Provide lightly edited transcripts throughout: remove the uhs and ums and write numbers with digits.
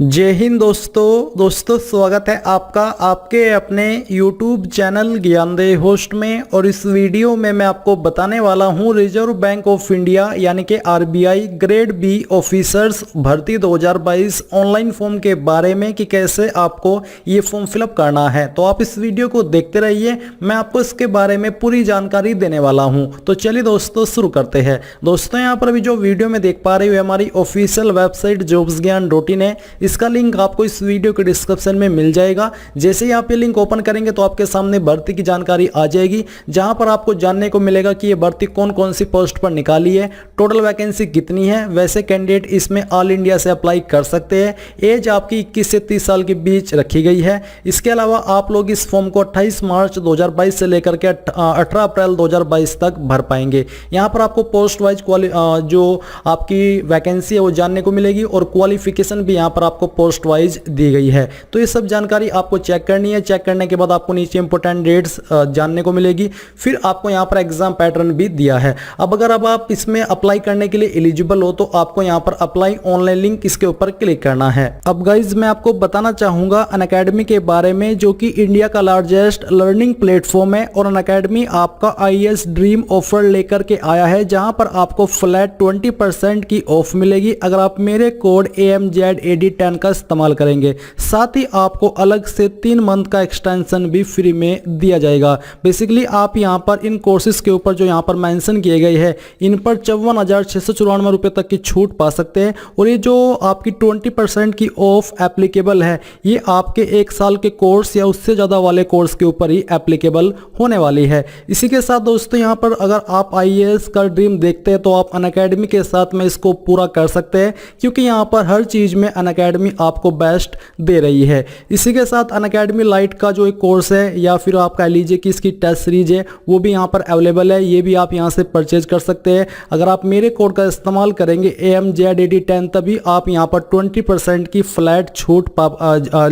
जय हिंद दोस्तों स्वागत है आपका आपके अपने YouTube चैनल ज्ञानदेह होस्ट में। और इस वीडियो में मैं आपको बताने वाला हूं रिजर्व बैंक ऑफ इंडिया यानी कि RBI ग्रेड बी ऑफिसर्स भर्ती 2022 ऑनलाइन फॉर्म के बारे में कि कैसे आपको ये फॉर्म फिलअप करना है। तो आप इस वीडियो को देखते रहिए, मैं आपको इसके बारे में पूरी जानकारी देने वाला हूँ। तो चलिए दोस्तों शुरू करते हैं। दोस्तों यहाँ पर अभी जो वीडियो में देख पा रहे हो हमारी ऑफिशियल वेबसाइट jobsgyan.in है। इसका लिंक आपको इस वीडियो के डिस्क्रिप्शन में मिल जाएगा। जैसे ही आप ये लिंक ओपन करेंगे तो आपके सामने भर्ती की जानकारी आ जाएगी, जहां पर आपको जानने को मिलेगा कि ये भर्ती कौन कौन सी पोस्ट पर निकाली है, टोटल वैकेंसी कितनी है। वैसे कैंडिडेट इसमें ऑल इंडिया से अप्लाई कर सकते हैं। एज आपकी 21 से 30 साल के बीच रखी गई है। इसके अलावा आप लोग इस फॉर्म को 28 मार्च 2022 से लेकर के 18 अप्रैल 2022 तक भर पाएंगे। यहाँ पर आपको पोस्ट वाइज जो आपकी वैकेंसी है वो जानने को मिलेगी और क्वालिफिकेशन भी यहाँ पर आपको पोस्ट वाइज दी गई है। तो ये सब जानकारी आपको चेक करनी है। चेक करने के बाद आपको नीचे इंपोर्टेंट डेट्स जानने को मिलेगी। फिर आपको यहाँ पर एग्जाम पैटर्न भी दिया है। अब आप इसमें अप्लाई करने के लिए एलिजिबल हो तो आपको यहाँ पर अप्लाई ऑनलाइन लिंक इसके ऊपर क्लिक करना है। अब गाइज मैं आपको बताना चाहूंगा अनअकैडमी के बारे में, जो कि इंडिया का लार्जेस्ट लर्निंग प्लेटफॉर्म है। और अनअकैडमी आपका IAS ड्रीम ऑफर लेकर के आया है, जहां पर आपको फ्लैट 20% की ऑफ मिलेगी अगर आप मेरे कोड AMZAD10 का इस्तेमाल करेंगे। साथ ही आपको अलग से 3 मंथ का एक्सटेंशन भी फ्री में दिया जाएगा। बेसिकली आप यहां पर इन कोर्सेज के ऊपर जो यहां पर मेंशन किए गए हैं इन पर 54,694 रुपए तक की छूट पा सकते हैं। और ये जो आपकी 20% की ऑफ एप्लीकेबल है, ये आपके 1 साल के कोर्स या उससे ज़्यादा वाले कोर्स के ऊपर ही एप्लीकेबल होने वाली है। इसी के साथ दोस्तों यहाँ पर अगर आप IAS का ड्रीम देखते हैं तो आप अनअकैडमी के साथ में इसको पूरा कर सकते हैं, क्योंकि यहाँ पर हर चीज़ में अनअकैडमी आपको बेस्ट दे रही है। इसी के साथ अनअकैडमी लाइट का जो एक कोर्स है या फिर आप कह लीजिए कि इसकी टेस्ट सीरीज है वो भी यहाँ पर अवेलेबल है। ये भी आप यहाँ से परचेज कर सकते हैं। अगर आप मेरे कोड का इस्तेमाल करेंगे AMZAD10 तभी आप यहाँ पर 20% की फ्लैट छूट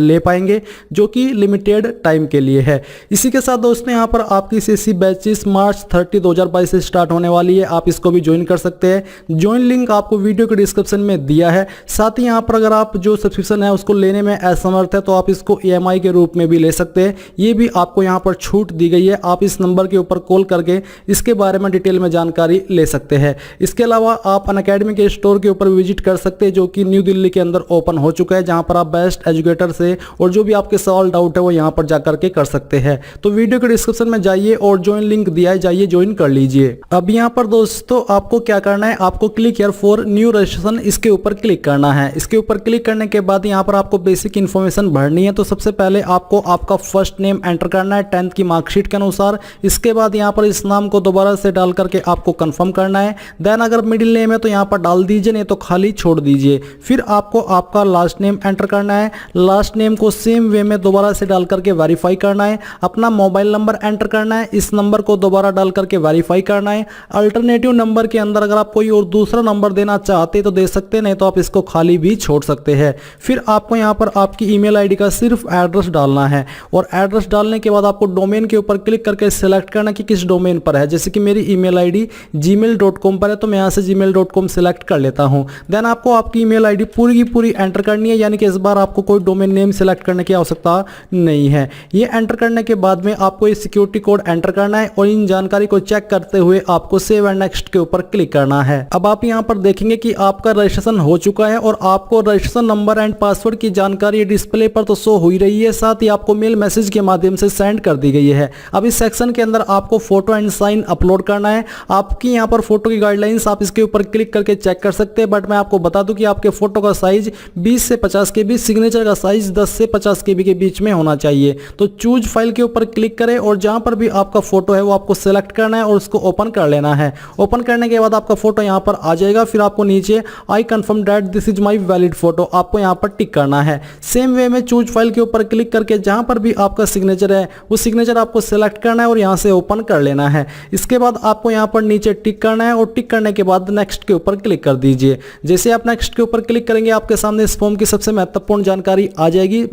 ले पाएंगे, जो कि लिमिटेड टाइम के लिए है। इसी के साथ दोस्तों यहाँ पर आपकी CC बैचेस मार्च 30 2022 से स्टार्ट होने वाली है। आप इसको भी ज्वाइन कर सकते हैं। ज्वाइन लिंक आपको वीडियो के डिस्क्रिप्शन में दिया है। साथ ही यहाँ पर अगर आप जो सब्सक्रिप्शन है उसको लेने में असमर्थ है तो आप इसको EMI के रूप में भी ले सकते हैं। ये भी आपको यहाँ पर छूट दी गई है। आप इस नंबर के ऊपर कॉल करके इसके बारे में डिटेल में जानकारी ले सकते हैं। इसके अलावा आप अनअकैडमी के स्टोर के ऊपर विजिट कर सकते हैं, जो कि न्यू दिल्ली के अंदर ओपन हो चुका है, जहां पर आप बेस्ट एजुकेटर से और जो भी आपके सवाल डाउट है वो यहां पर जाकर के कर सकते हैं। तो वीडियो के डिस्क्रिप्शन में जाइए और ज्वाइन लिंक दिया है, जाइए ज्वाइन कर लीजिए। अब यहाँ पर दोस्तों आपको क्या करना है, आपको click here for new registration इसके ऊपर क्लिक करना है। इसके ऊपर क्लिक करने के बाद यहाँ पर आपको बेसिक इन्फॉर्मेशन भरनी है। तो सबसे पहले आपको आपका फर्स्ट नेम एंटर करना है 10th की मार्कशीट के अनुसार। इसके बाद यहाँ पर इस नाम को दोबारा से डाल करके आपको कंफर्म करना है। देन अगर मिडिल नेम है तो यहाँ पर डाल दीजिए, नहीं तो खाली छोड़ दीजिए। फिर आपको आपका लास्ट नेम एंटर करना है। लास्ट नेम को सेम वे में दोबारा से डाल करके वेरीफाई करना है। अपना मोबाइल नंबर एंटर करना है, इस नंबर को दोबारा डाल करके वेरीफाई करना है। अल्टरनेटिव नंबर के अंदर अगर आप कोई और दूसरा नंबर देना चाहते तो दे सकते हैं, नहीं तो आप इसको खाली भी छोड़ सकते हैं। फिर आपको यहाँ पर आपकी ईमेल आईडी का सिर्फ एड्रेस डालना है। और एड्रेस डालने के बाद आपको डोमेन के ऊपर क्लिक करके सिलेक्ट करना कि किस डोमेन पर है। जैसे कि मेरी ईमेल आईडी gmail.com पर है तो मैं यहाँ से gmail.com सिलेक्ट कर लेता हूँ। देन आपको आपकी ईमेल आईडी पूरी की पूरी एंटर करनी है, यानी कि इस बार आपको कोई डोमेन नेम सिलेक्ट करने की आवश्यकता नहीं है। ये एंटर करने के बाद में आपको ये सिक्योरिटी कोड एंटर करना है और इन जानकारी को चेक करते हुए आपको सेव एंड नेक्स्ट के ऊपर क्लिक करना है। अब आप यहाँ पर देखेंगे कि आपका रजिस्ट्रेशन हो चुका है और आपको रजिस्ट्रेशन नंबर एंड पासवर्ड की जानकारी डिस्प्ले पर तो शो हो ही रही है, साथ ही आपको मेल मैसेज के माध्यम से सेंड कर दी गई है। अब इस सेक्शन के अंदर आपको फोटो एंड साइन अपलोड करना है। आपकी यहाँ पर फोटो की गाइडलाइंस आप इसके ऊपर क्लिक करके चेक कर सकते हैं, बट मैं आपको बता दूं कि आपके फोटो का साइज 20 से 50 KB, सिग्नेचर का साइज 10 से 50 KB के बीच में होना चाहिए। तो चूज फाइल के ऊपर क्लिक करें और जहां पर भी आपका फोटो है वो आपको सिलेक्ट करना है और उसको ओपन कर लेना है। ओपन करने के बाद आपका फोटो यहाँ पर आ जाएगा। फिर आपको नीचे I confirm that this is my valid photo आपको यहाँ पर टिक करना है। सेम वे में चूज फाइल के ऊपर क्लिक करके जहां पर भी आपका सिग्नेचर है वो सिग्नेचर आपको सिलेक्ट करना है और यहाँ से ओपन कर लेना है। इसके बाद आपको यहाँ पर नीचे टिक करना है और टिक करने के बाद नेक्स्ट के ऊपर क्लिक कर दीजिए। जैसे आप नेक्स्ट के ऊपर क्लिक करेंगे आपके सामने इस फॉर्म की सबसे महत्वपूर्ण जानकारी आ जाएगी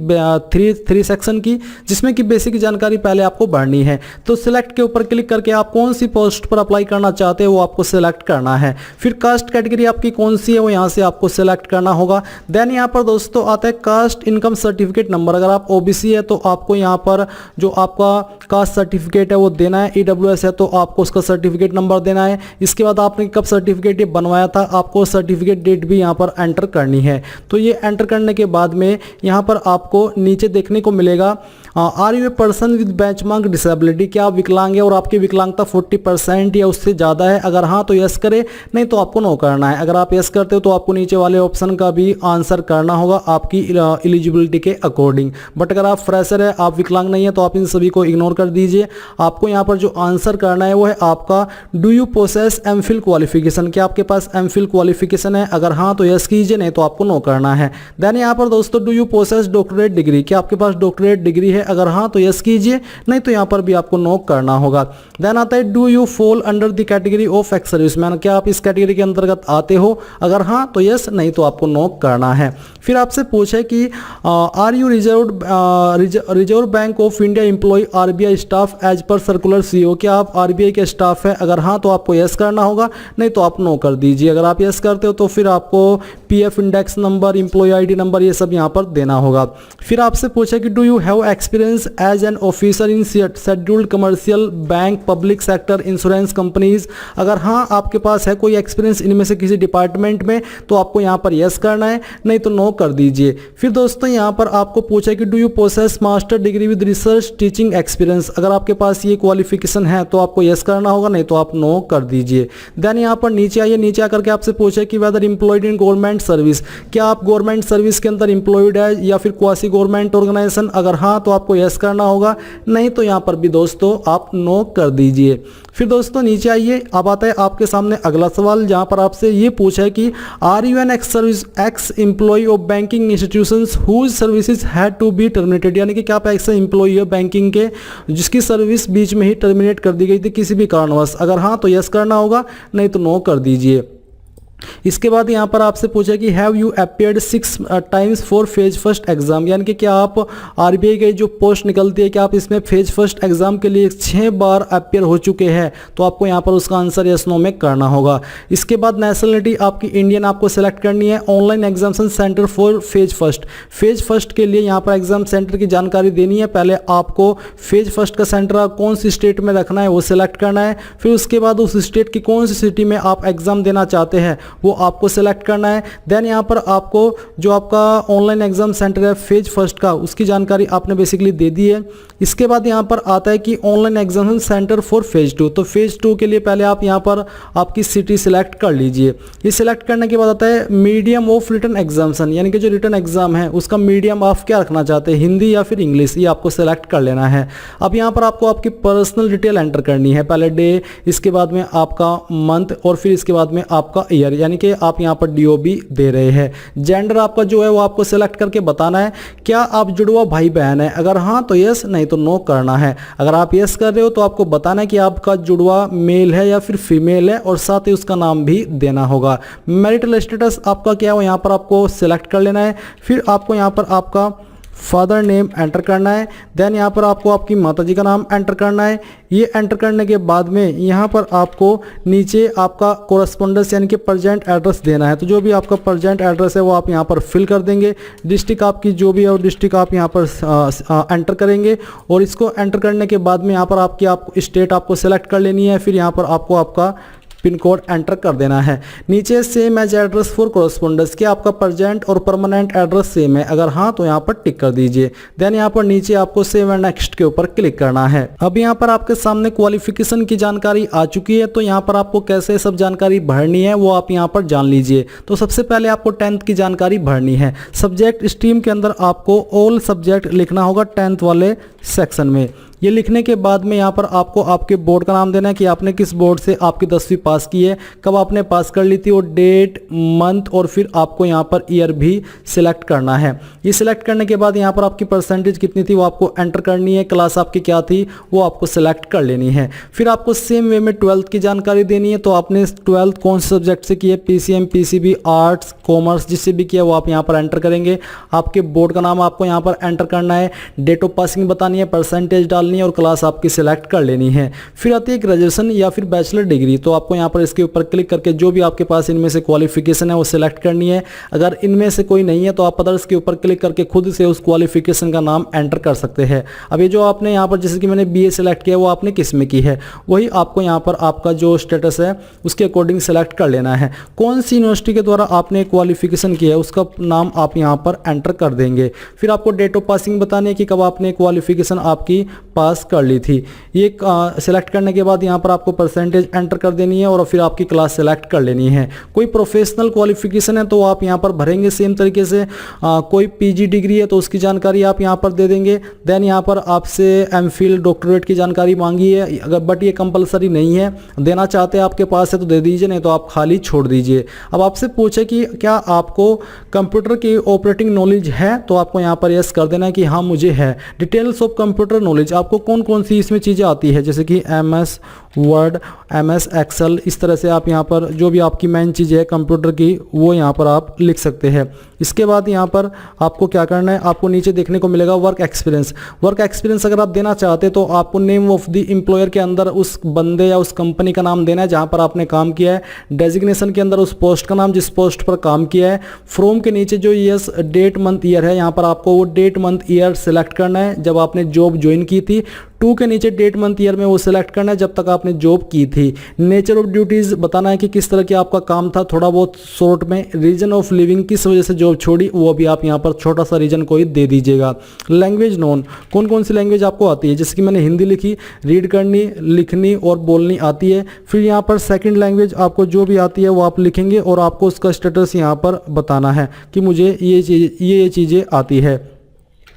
3 सेक्शन की, जिसमें कि बेसिक जानकारी पहले आपको भरनी है। तो सिलेक्ट के ऊपर क्लिक करके आप कौन सी पोस्ट पर अप्लाई करना चाहते हैं वो आपको सिलेक्ट करना है। फिर कास्ट कैटेगरी आपकी कौन सी है वो यहाँ से आपको सिलेक्ट करना होगा। देन यहाँ यहाँ पर दोस्तों आता है कास्ट इनकम सर्टिफिकेट नंबर। अगर आप ओबीसी है तो आपको यहाँ पर जो आपका कास्ट सर्टिफिकेट है वो देना है। ईडब्ल्यूएस है तो आपको उसका सर्टिफिकेट नंबर देना है। इसके बाद आपने कब सर्टिफिकेट ये बनवाया था आपको सर्टिफिकेट डेट भी यहाँ पर एंटर करनी है। तो ये एंटर करने के बाद में यहाँ पर आपको नीचे देखने को मिलेगा are you a person with benchmark disability, क्या आप विकलांग है और आपकी विकलांगता 40% या उससे ज़्यादा है। अगर हाँ तो यस करें, नहीं तो आपको नो करना है। अगर आप यस करते हो तो आपको नीचे वाले ऑप्शन का भी आंसर करना होगा आपकी एलिजिबिलिटी के अकॉर्डिंग। बट अगर आप फ्रेशर है, आप विकलांग नहीं है, तो आप इन सभी को इग्नोर कर दीजिए। आपको यहाँ पर जो आंसर करना है वो है आपका do you possess MPhil qualification, क्या आपके पास एमफिल क्वालिफिकेशन है। अगर हाँ तो यस कीजिए, नहीं तो आपको नो करना है। देन यहाँ पर दोस्तों do you possess doctorate degree, क्या आपके पास डॉक्टरेट डिग्री है। अगर हाँ तो यस कीजिए, नहीं तो यहाँ पर भी आपको नो करना होगा। देन आता है do you fall under the category of ex serviceman, क्या आप इस कैटेगरी के अंतर्गत आते हो। अगर हाँ तो यस, नहीं तो आपको नो करना है। फिर आपसे पूछे कि are you Reserve Bank of India employ RBI staff as per circular CO, क्या आप आरबीआई के स्टाफ है। अगर हाँ तो आपको यस करना होगा, नहीं तो आप नो कर दीजिए। अगर आप यस करते हो तो फिर आपको PF index number, employ ID number ये सब यहाँ पर देना होगा। फिर आपसे पूछे कि do you have experience as an officer in scheduled commercial bank, public sector, insurance companies. अगर हाँ आपके पास है कोई एक्सपीरियंस इनमें से किसी डिपार्टमेंट में तो आपको यहाँ पर यस करना है, नहीं तो नो कर दीजिए। फिर दोस्तों यहाँ पर आपको पूछा कि do you possess master degree with research teaching experience, अगर आपके पास ये क्वालिफिकेशन है तो आपको यस करना होगा, नहीं तो आप नो कर दीजिए। देन यहाँ पर नीचे आइए, नीचे आकर के आपसे पूछे कि whether employed in government service, क्या आप गवर्नमेंट सर्विस के अंदर एम्प्लॉयड है या फिर क्वासी गवर्नमेंट ऑर्गेनाइजेशन। अगर हाँ तो आपको यस करना होगा, नहीं तो यहाँ पर भी दोस्तों आप नो कर दीजिए। फिर दोस्तों नीचे आइए, अब आता है आपके सामने अगला सवाल जहां पर आपसे ये पूछा है कि are you an ex employ of banking institutions whose services had to be terminated, यानी कि क्या आप ऐसे एम्प्लॉय हो बैंकिंग के जिसकी सर्विस बीच में ही टर्मिनेट कर दी गई थी किसी भी कारणवश। अगर हाँ तो यस करना होगा, नहीं तो नो कर दीजिए। इसके बाद यहाँ पर आपसे पूछा कि have you appeared 6 times for phase first exam, यानी कि क्या आप आरबीआई की जो पोस्ट निकलती है क्या आप इसमें फेज फर्स्ट एग्जाम के लिए 6 बार अपीयर हो चुके हैं। तो आपको यहाँ पर उसका आंसर यस नो में करना होगा। इसके बाद नेशनलिटी आपकी इंडियन आपको सेलेक्ट करनी है। Online examination centre for phase first के लिए यहाँ पर एग्जाम सेंटर की जानकारी देनी है। पहले आपको फेज फर्स्ट का सेंटर कौन सी स्टेट में रखना है वो सिलेक्ट करना है। फिर उसके बाद उस स्टेट की कौन सी सिटी में आप एग्जाम देना चाहते हैं वो आपको सेलेक्ट करना है। देन यहाँ पर आपको जो आपका ऑनलाइन एग्जाम सेंटर है फेज फर्स्ट का उसकी जानकारी आपने बेसिकली दे दी है। इसके बाद यहाँ पर आता है कि online exam centre for phase 2, तो फेज 2 के लिए पहले आप यहाँ पर आपकी सिटी सिलेक्ट कर लीजिए। ये सिलेक्ट करने के बाद आता है मीडियम ऑफ रिटन एग्जामिनेशन, यानी कि जो रिटन एग्जाम है उसका मीडियम आप क्या रखना चाहते हैं, हिंदी या फिर इंग्लिश, ये आपको सेलेक्ट कर लेना है। अब यहाँ पर आपको आपकी पर्सनल डिटेल एंटर करनी है, पहले डे, इसके बाद में आपका मंथ और फिर इसके बाद में आपका ईयर, यानी कि आप यहाँ पर डीओबी दे रहे हैं। जेंडर आपका जो है वो आपको सिलेक्ट करके बताना है। क्या आप जुड़वा भाई बहन है, अगर हाँ तो यस, नहीं तो नो करना है। अगर आप यस कर रहे हो तो आपको बताना है कि आपका जुड़वा मेल है या फिर फीमेल है और साथ ही उसका नाम भी देना होगा। मैरिटल स्टेटस आपका क्या है यहाँ पर आपको सिलेक्ट कर लेना है। फिर आपको यहाँ पर आपका फादर नेम एंटर करना है। देन यहाँ पर आपको आपकी माताजी का नाम एंटर करना है। ये एंटर करने के बाद में यहाँ पर आपको नीचे आपका कोरस्पोंडेंस यानी कि प्रेजेंट एड्रेस देना है। तो जो भी आपका प्रेजेंट एड्रेस है वो आप यहाँ पर फिल कर देंगे। डिस्ट्रिक्ट आपकी जो भी है वो डिस्ट्रिक्ट आप यहाँ पर एंटर करेंगे और इसको एंटर करने के बाद में यहाँ पर आपको स्टेट आपको सेलेक्ट कर लेनी है। फिर यहाँ पर आपको आपका पिन कोड एंटर कर देना है। नीचे same as address for correspondence, क्या आपका प्रेजेंट और परमानेंट एड्रेस सेम है, अगर हाँ तो यहाँ पर टिक कर दीजिए। देन यहाँ पर नीचे आपको सेव एंड नेक्स्ट के ऊपर क्लिक करना है। अब यहाँ पर आपके सामने क्वालिफिकेशन की जानकारी आ चुकी है, तो यहाँ पर आपको कैसे सब जानकारी भरनी है वो आप यहाँ पर जान लीजिए। तो सबसे पहले आपको 10th की जानकारी भरनी है। सब्जेक्ट स्ट्रीम के अंदर आपको ऑल सब्जेक्ट लिखना होगा 10th वाले सेक्शन में। ये लिखने के बाद में यहाँ पर आपको आपके बोर्ड का नाम देना है कि आपने किस बोर्ड से आपकी 10वीं पास की है, कब आपने पास कर ली थी, और डेट, मंथ और फिर आपको यहाँ पर ईयर भी सिलेक्ट करना है। ये सिलेक्ट करने के बाद यहाँ पर आपकी परसेंटेज कितनी थी वो आपको एंटर करनी है। क्लास आपकी क्या थी वो आपको सिलेक्ट कर लेनी है। फिर आपको सेम वे में 12th की जानकारी देनी है। तो आपने 12th कौन से सब्जेक्ट से की है, पीसीएम, पीसीबी, आर्ट्स, कॉमर्स, जिससे भी किया वो आप यहाँ पर एंटर करेंगे। आपके बोर्ड का नाम आपको यहाँ पर एंटर करना है। डेट ऑफ पासिंग बतानी लगानी है, परसेंटेज डालनी है और क्लास आपकी सिलेक्ट कर लेनी है। फिर आती है ग्रेजुएशन या फिर बैचलर डिग्री, तो आपको यहाँ पर इसके ऊपर क्लिक करके जो भी आपके पास इनमें से क्वालिफिकेशन है वो सिलेक्ट करनी है। अगर इनमें से कोई नहीं है तो आप अदर्स के ऊपर क्लिक करके खुद से उस क्वालिफिकेशन का नाम एंटर कर सकते हैं। अब ये जो आपने यहाँ पर जैसे कि मैंने बीए सिलेक्ट किया वो आपने किस में की है, वही आपको यहाँ पर आपका जो स्टेटस है उसके अकॉर्डिंग सेलेक्ट कर लेना है। कौन सी यूनिवर्सिटी के द्वारा आपने क्वालिफिकेशन किया है उसका नाम आप यहाँ पर एंटर कर देंगे। फिर आपको डेट ऑफ पासिंग बतानी है कि कब आपने क्वालिफिकेशन आपकी पास कर ली थी। ये सिलेक्ट करने के बाद यहाँ पर आपको परसेंटेज एंटर कर देनी है और फिर आपकी क्लास सेलेक्ट कर लेनी है। कोई प्रोफेशनल क्वालिफिकेशन है तो आप यहाँ पर भरेंगे सेम तरीके से। कोई पीजी डिग्री है तो उसकी जानकारी आप यहाँ पर दे देंगे। देन यहाँ पर आपसे एमफिल डॉक्टरेट की जानकारी मांगी है, अगर बट ये कंपलसरी नहीं है, देना चाहते हैं आपके पास है तो दे दीजिए, नहीं तो आप खाली छोड़ दीजिए। अब आपसे पूछे कि क्या आपको कंप्यूटर की ऑपरेटिंग नॉलेज है, तो आपको यहाँ पर यस कर देना है कि हाँ मुझे है। डिटेल्स ऑफ कंप्यूटर नॉलेज, आपको कौन कौन सी इसमें चीज़ें आती है, जैसे कि MS वर्ड, MS एक्सेल, इस तरह से आप यहाँ पर जो भी आपकी मेन चीज़ है कंप्यूटर की वो यहाँ पर आप लिख सकते हैं। इसके बाद यहाँ पर आपको क्या करना है, आपको नीचे देखने को मिलेगा वर्क एक्सपीरियंस। वर्क एक्सपीरियंस अगर आप देना चाहते हैं तो आपको नेम ऑफ द एम्प्लॉयर के अंदर उस बंदे या उस कंपनी का नाम देना है जहाँ पर आपने काम किया है। डेजिग्नेशन के अंदर उस पोस्ट का नाम जिस पोस्ट पर काम किया है। फ्रॉम के नीचे जो यस डेट मंथ ईयर है यहाँ पर आपको वो डेट मंथ ईयर सेलेक्ट करना है जब आपने जॉब ज्वाइन की थी। टू के नीचे डेट मंथ ईयर में वो सिलेक्ट करना है जब तक आपने जॉब की थी। नेचर ऑफ ड्यूटीज़ बताना है कि किस तरह की आपका काम था, थोड़ा बहुत शॉर्ट में। रीजन ऑफ लिविंग, किस वजह से जॉब छोड़ी, वो भी आप यहाँ पर छोटा सा रीजन कोई दे दीजिएगा। लैंग्वेज नोन, कौन कौन सी लैंग्वेज आपको आती है, जैसे कि मैंने हिंदी लिखी, रीड करनी, लिखनी और बोलनी आती है। फिर यहाँ पर सेकंड लैंग्वेज आपको जो भी आती है वो आप लिखेंगे और आपको उसका स्टेटस यहाँ पर बताना है कि मुझे ये चीज़ें आती है।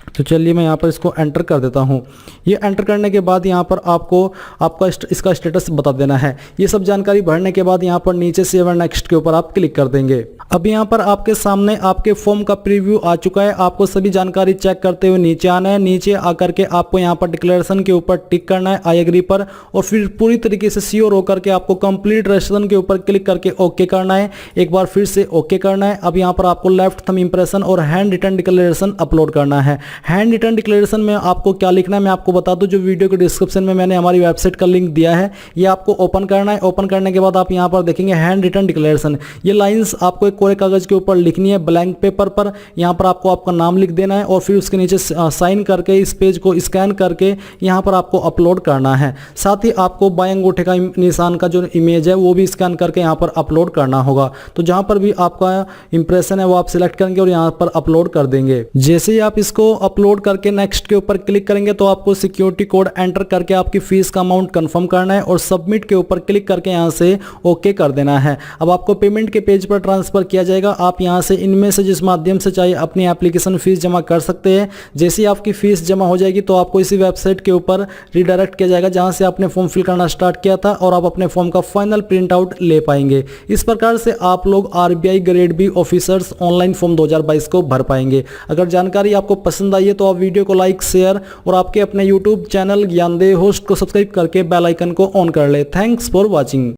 तो चलिए मैं यहाँ पर इसको एंटर कर देता हूँ। ये एंटर करने के बाद यहाँ पर आपको आपका इसका स्टेटस बता देना है। ये सब जानकारी भरने के बाद यहाँ पर नीचे सेव एंड नेक्स्ट के ऊपर आप क्लिक कर देंगे। अब यहाँ पर आपके सामने आपके फॉर्म का प्रीव्यू आ चुका है। आपको सभी जानकारी चेक करते हुए नीचे आना है। नीचे आकर के आपको यहाँ पर डिक्लेरेशन के ऊपर टिक करना है, आई एग्री पर, और फिर पूरी तरीके से श्योर होकर के आपको कंप्लीट रजिस्ट्रेशन के ऊपर क्लिक करके ओके करना है। एक बार फिर से ओके करना है। अब यहाँ पर आपको लेफ्ट थंब इंप्रेशन और हैंड रिटन डिक्लेरेशन अपलोड करना है। हैंड रिटन डिक्लेरेशन में आपको क्या लिखना है मैं आपको बता दूं, जो वीडियो के डिस्क्रिप्शन में मैंने हमारी वेबसाइट का लिंक दिया है, ये आपको ओपन करना है। ओपन करने के बाद आप यहाँ पर देखेंगे हैंड रिटन डिक्लेरेशन। ये लाइंस आपको एक कोरे कागज के ऊपर लिखनी है ब्लैंक पेपर पर। यहाँ पर आपको आपका नाम लिख देना है और फिर उसके नीचे साइन करके इस पेज को स्कैन करके यहाँ पर आपको अपलोड करना है। साथ ही आपको बाएं अंगूठे का निशान का जो इमेज है वो भी स्कैन करके यहाँ पर अपलोड करना होगा। तो जहाँ पर भी आपका इंप्रेशन है वो आप सिलेक्ट करेंगे और यहाँ पर अपलोड कर देंगे। जैसे ही आप इसको अपलोड करके नेक्स्ट के ऊपर क्लिक करेंगे तो आपको सिक्योरिटी कोड एंटर करके आपकी फीस का अमाउंट कंफर्म करना है और सबमिट के ऊपर क्लिक करके यहाँ से ओके कर देना है। अब आपको पेमेंट के पेज पर ट्रांसफर किया जाएगा। आप यहाँ से इनमें से जिस माध्यम से चाहिए अपनी एप्लीकेशन फीस जमा कर सकते हैं। जैसे ही आपकी फीस जमा हो जाएगी तो आपको इसी वेबसाइट के ऊपर रिडायरेक्ट किया जाएगा जहाँ से आपने फॉर्म फिल करना स्टार्ट किया था और आप अपने फॉर्म का फाइनल प्रिंट आउट ले पाएंगे। इस प्रकार से आप लोग RBI grade B officers online form 2022 को भर पाएंगे। अगर जानकारी आपको पसंद आई है तो आप वीडियो को लाइक, शेयर और आपके अपने YouTube चैनल ज्ञानदेव होस्ट को सब्सक्राइब करके बेल आइकन को ऑन कर ले। Thanks for watching.